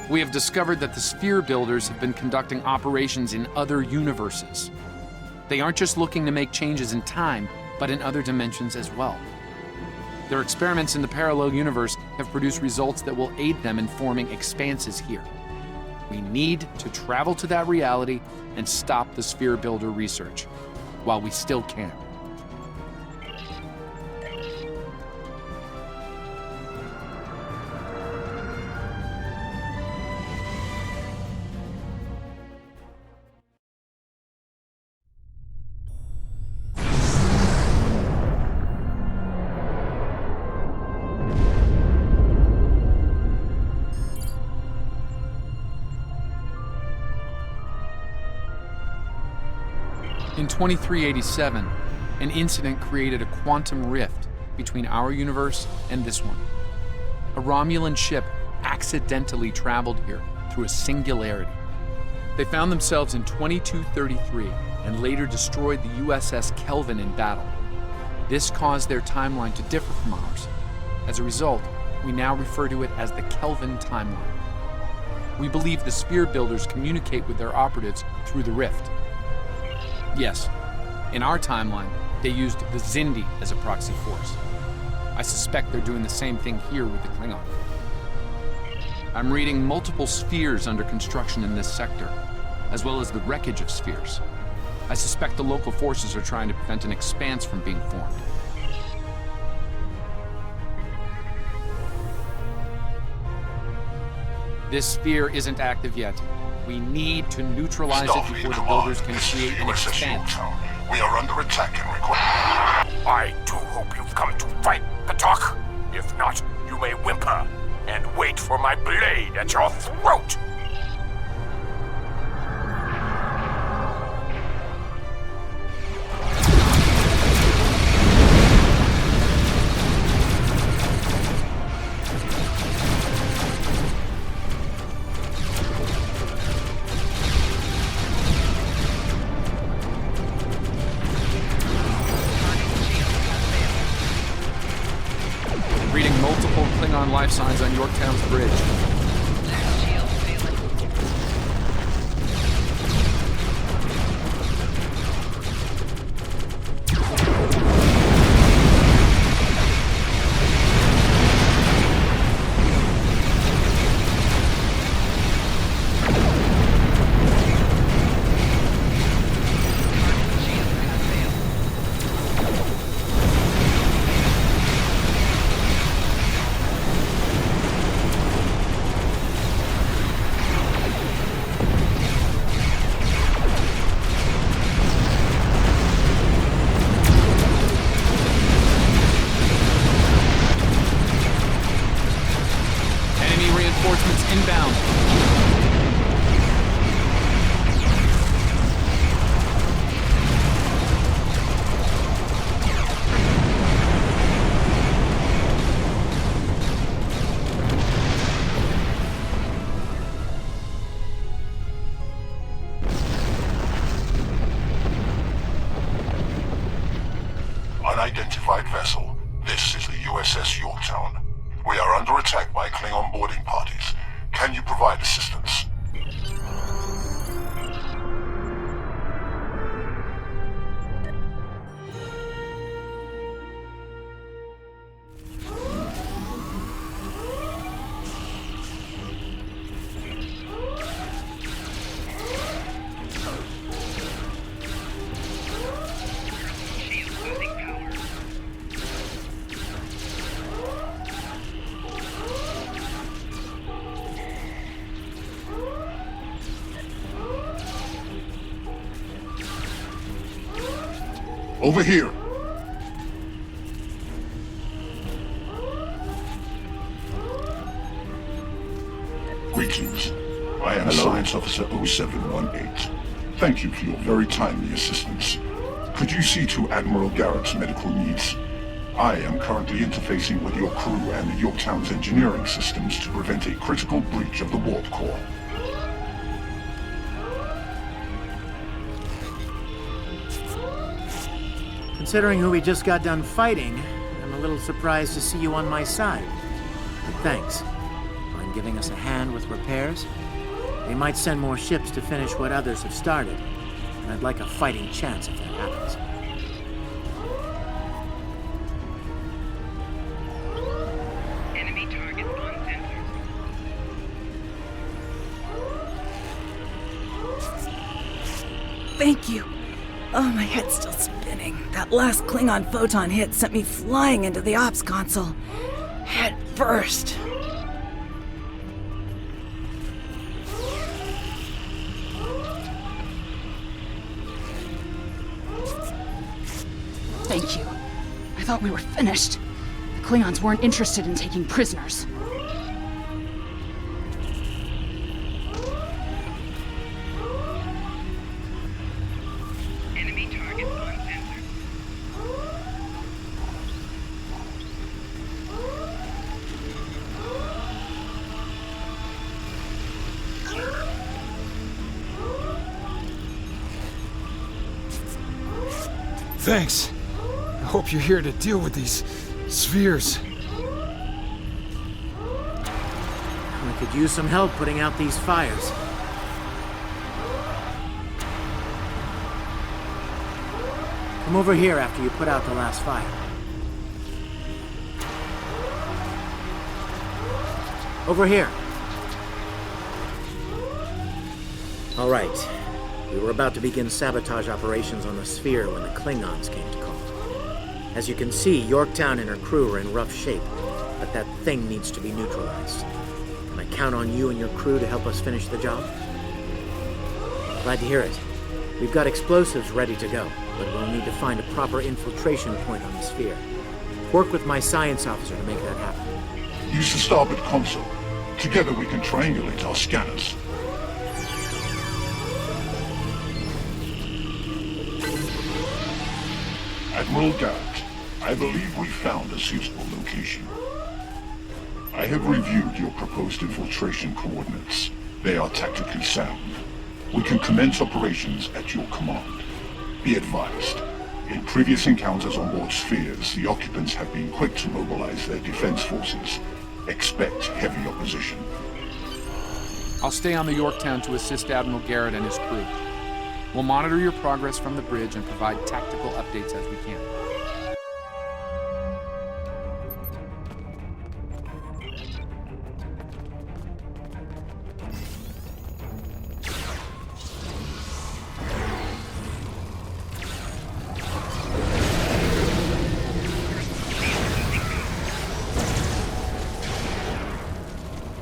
We have discovered that the sphere builders have been conducting operations in other universes. They aren't just looking to make changes in time, but in other dimensions as well. Their experiments in the parallel universe have produced results that will aid them in forming expanses here. We need to travel to that reality and stop the sphere builder research, while we still can. In 2387, an incident created a quantum rift between our universe and this one. A Romulan ship accidentally traveled here through a singularity. They found themselves in 2233 and later destroyed the USS Kelvin in battle. This caused their timeline to differ from ours. As a result, we now refer to it as the Kelvin timeline. We believe the sphere builders communicate with their operatives through the rift. Yes, in our timeline, they used the Xindi as a proxy force. I suspect they're doing the same thing here with the Klingon. I'm reading multiple spheres under construction in this sector, as well as the wreckage of spheres. I suspect the local forces are trying to prevent an expanse from being formed. This sphere isn't active yet. We need to neutralize it before the builders can create an expanse. We are under attack and require... I do hope you've come to fight, Patok. If not, you may whimper and wait for my blade at your throat. Reading multiple Klingon life signs on Yorktown's bridge. Reinforcements inbound. Unidentified vessel. This is the USS Yorktown. We are under attack by Klingon boarding parties. Can you provide assistance? Over here. Greetings. I am Science Officer 0718. Thank you for your very timely assistance. Could you see to Admiral Garrett's medical needs? I am currently interfacing with your crew and the Yorktown's engineering systems to prevent a critical breach of the warp core. Considering who we just got done fighting, I'm a little surprised to see you on my side. But thanks. I and giving us a hand with repairs? They might send more ships to finish what others have started, and I'd like a fighting chance if that happens. Enemy target on sensor. Thank you. Oh, my head's still spinning. That last Klingon photon hit sent me flying into the ops console. Head first. Thank you. I thought we were finished. The Klingons weren't interested in taking prisoners. Enemy target on sensor. Thanks. I hope you're here to deal with these spheres. We could use some help putting out these fires. Come over here after you put out the last fire. Over here. All right. We were about to begin sabotage operations on the sphere when the Klingons came to call. As you can see, Yorktown and her crew are in rough shape, but that thing needs to be neutralized. Can I count on you and your crew to help us finish the job? Glad to hear it. We've got explosives ready to go, but we'll need to find a proper infiltration point on the sphere. Work with my science officer to make that happen. Use the starboard console. Together we can triangulate our scanners. Admiral Garrett, I believe we found a suitable location. I have reviewed your proposed infiltration coordinates. They are tactically sound. We can commence operations at your command. Be advised, in previous encounters on board spheres, the occupants have been quick to mobilize their defense forces. Expect heavy opposition. I'll stay on the Yorktown to assist Admiral Garrett and his crew. We'll monitor your progress from the bridge and provide tactical updates as we can.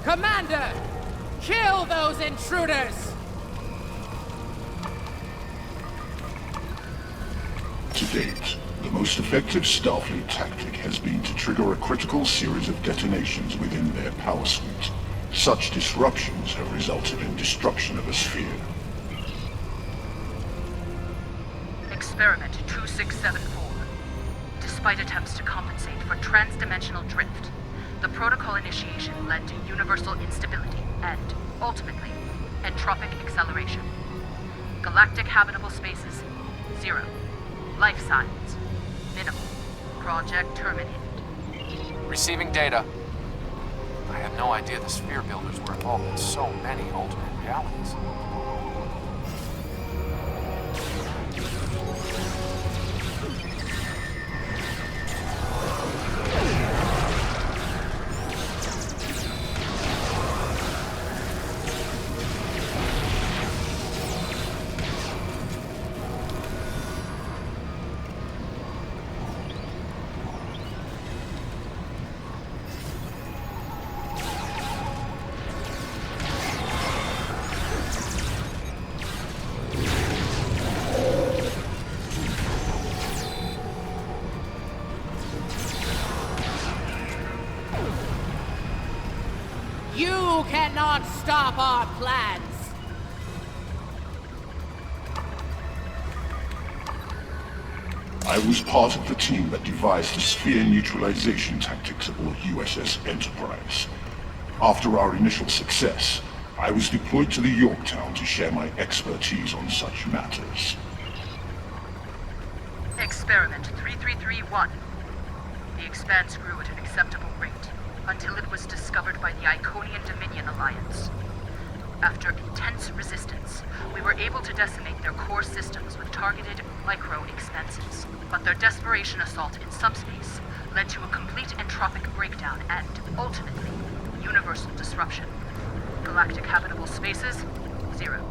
Commander! Kill those intruders! To date, the most effective Starfleet tactic has been to trigger a critical series of detonations within their power suite. Such disruptions have resulted in destruction of a sphere. Experiment 2674. Despite attempts to compensate for trans-dimensional drift, the protocol initiation led to universal instability and, ultimately, entropic acceleration. Galactic habitable spaces, 0. Life signs, minimal. Project terminated. Receiving data. I had no idea the sphere builders were involved in so many alternate realities. You cannot stop our plans! I was part of the team that devised the sphere neutralization tactics aboard USS Enterprise. After our initial success, I was deployed to the Yorktown to share my expertise on such matters. Experiment 3331. The Expanse grew at an acceptable rate. until it was discovered by the Iconian Dominion Alliance. After intense resistance, we were able to decimate their core systems with targeted micro-expanses. But their desperation assault in subspace led to a complete entropic breakdown and, ultimately, universal disruption. Galactic habitable spaces, 0.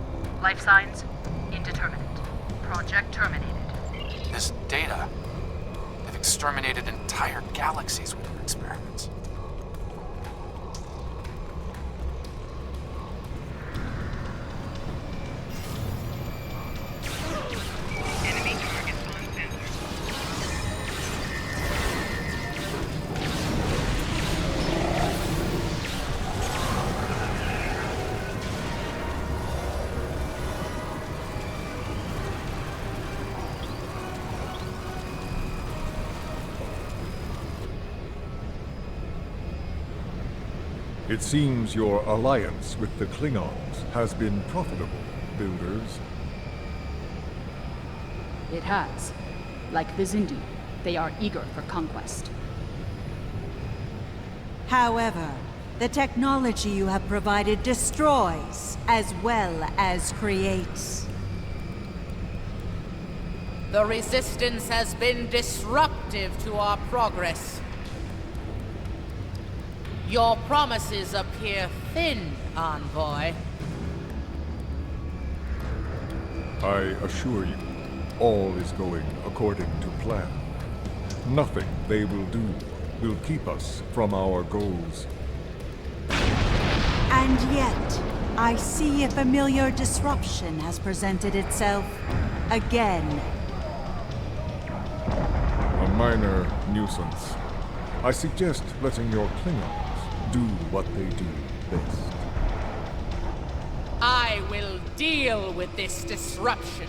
Life signs, indeterminate. Project terminated. This data, they've exterminated entire galaxies with their experiments. Enemy targets on sensors. It seems your alliance with the Klingons has been profitable, builders. It has. Like Vizindi, they are eager for conquest. However, the technology you have provided destroys as well as creates. The Resistance has been disruptive to our progress. Your promises appear thin, Envoy. I assure you, all is going according to plan. Nothing they will do will keep us from our goals. And yet, I see a familiar disruption has presented itself again. A minor nuisance. I suggest letting your Klingons do what they do best. I will deal with this disruption.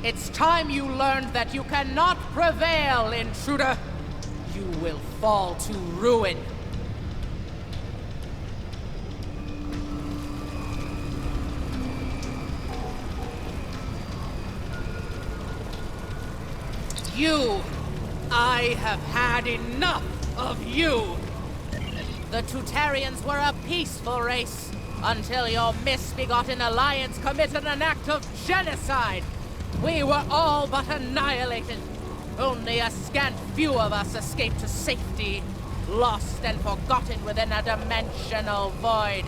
It's time you learned that you cannot prevail, intruder. You will fall to ruin. I have had enough of you! The Tutarians were a peaceful race, until your misbegotten alliance committed an act of genocide. We were all but annihilated. Only a scant few of us escaped to safety, lost and forgotten within a dimensional void.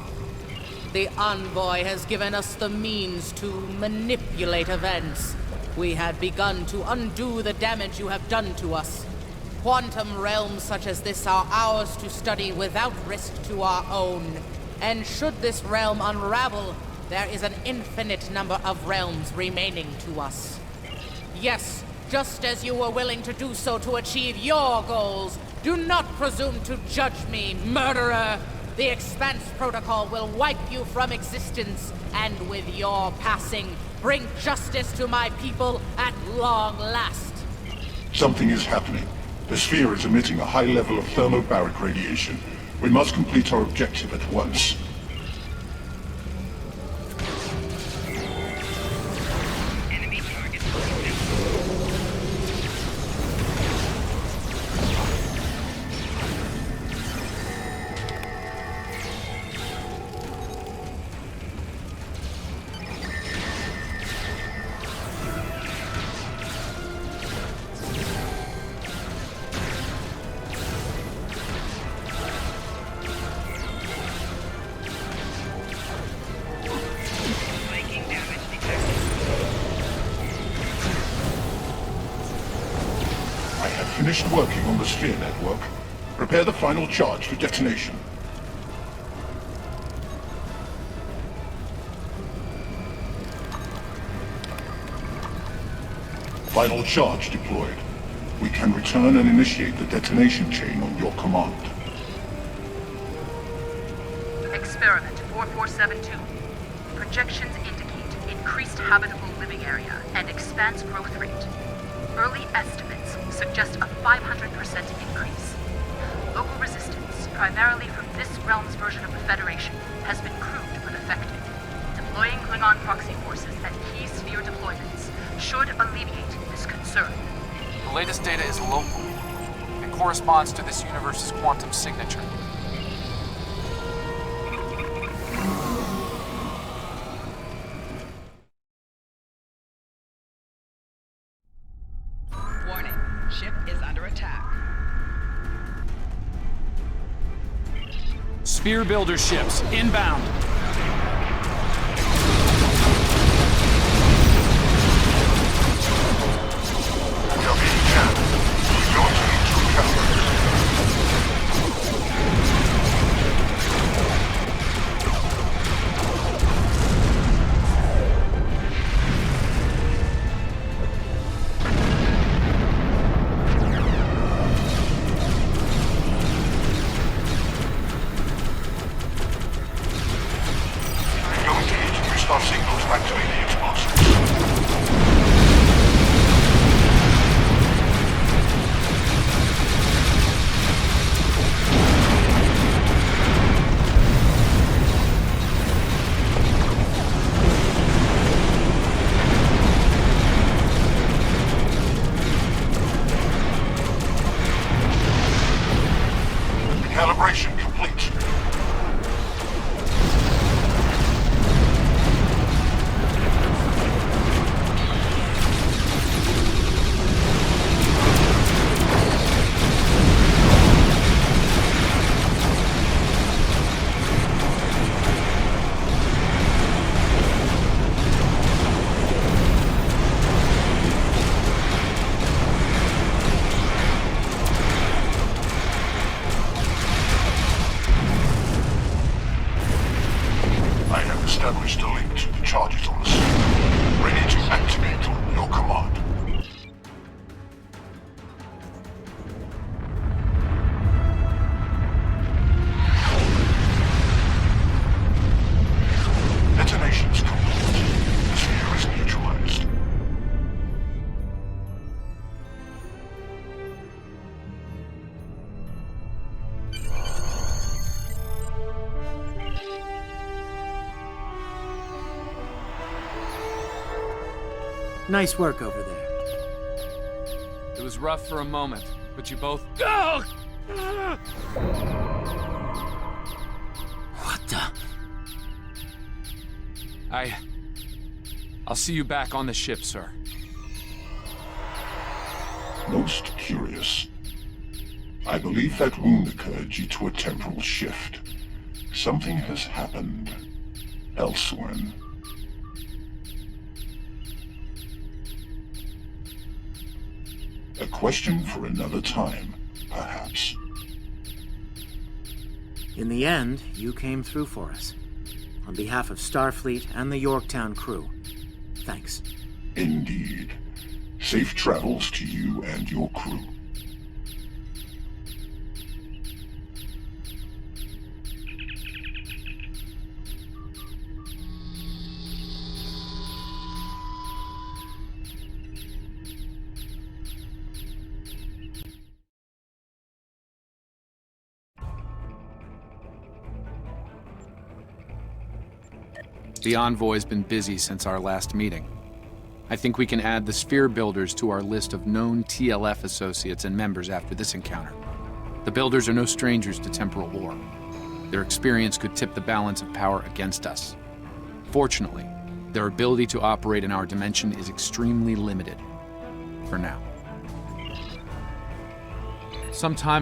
The Envoy has given us the means to manipulate events. We had begun to undo the damage you have done to us. Quantum realms such as this are ours to study without risk to our own. And should this realm unravel, there is an infinite number of realms remaining to us. Yes, just as you were willing to do so to achieve your goals, do not presume to judge me, murderer! The Expanse Protocol will wipe you from existence, and with your passing, bring justice to my people at long last. Something is happening. The sphere is emitting a high level of thermobaric radiation. We must complete our objective at once. Enemy targets on sensors. Making damage detected. I have finished working on the sphere network. Prepare the final charge for detonation. Final charge deployed. We can return and initiate the detonation chain on your command. Experiment 4472. Projections indicate increased habitable living area and expanse growth rate. Early estimates suggest a 500% increase. Local resistance, primarily from this realm's version of the Federation, has been crude but effective. Deploying Klingon proxy forces at key sphere deployments should alleviate this concern. The latest data is local, and corresponds to this universe's quantum signature. Warning, ship is under attack. Sphere builder ships inbound. We are being jammed. We're going to need to recalibrate. We're going to need to restart signals to activate the explosives. Calibration complete. I have established a link to the charges on the sphere. Ready to activate on your command. Detonations complete. The sphere is neutralized. Nice work over there. It was rough for a moment, but you both... What the? I'll see you back on the ship, sir. Most curious. I believe that wound occurred due to a temporal shift. Something has happened elsewhere. A question for another time, perhaps. In the end, you came through for us. On behalf of Starfleet and the Yorktown crew, thanks. Indeed. Safe travels to you and your crew. The Envoy's been busy since our last meeting. I think we can add the Sphere Builders to our list of known TLF associates and members after this encounter. The Builders are no strangers to temporal war. Their experience could tip the balance of power against us. Fortunately, their ability to operate in our dimension is extremely limited. For now. Sometime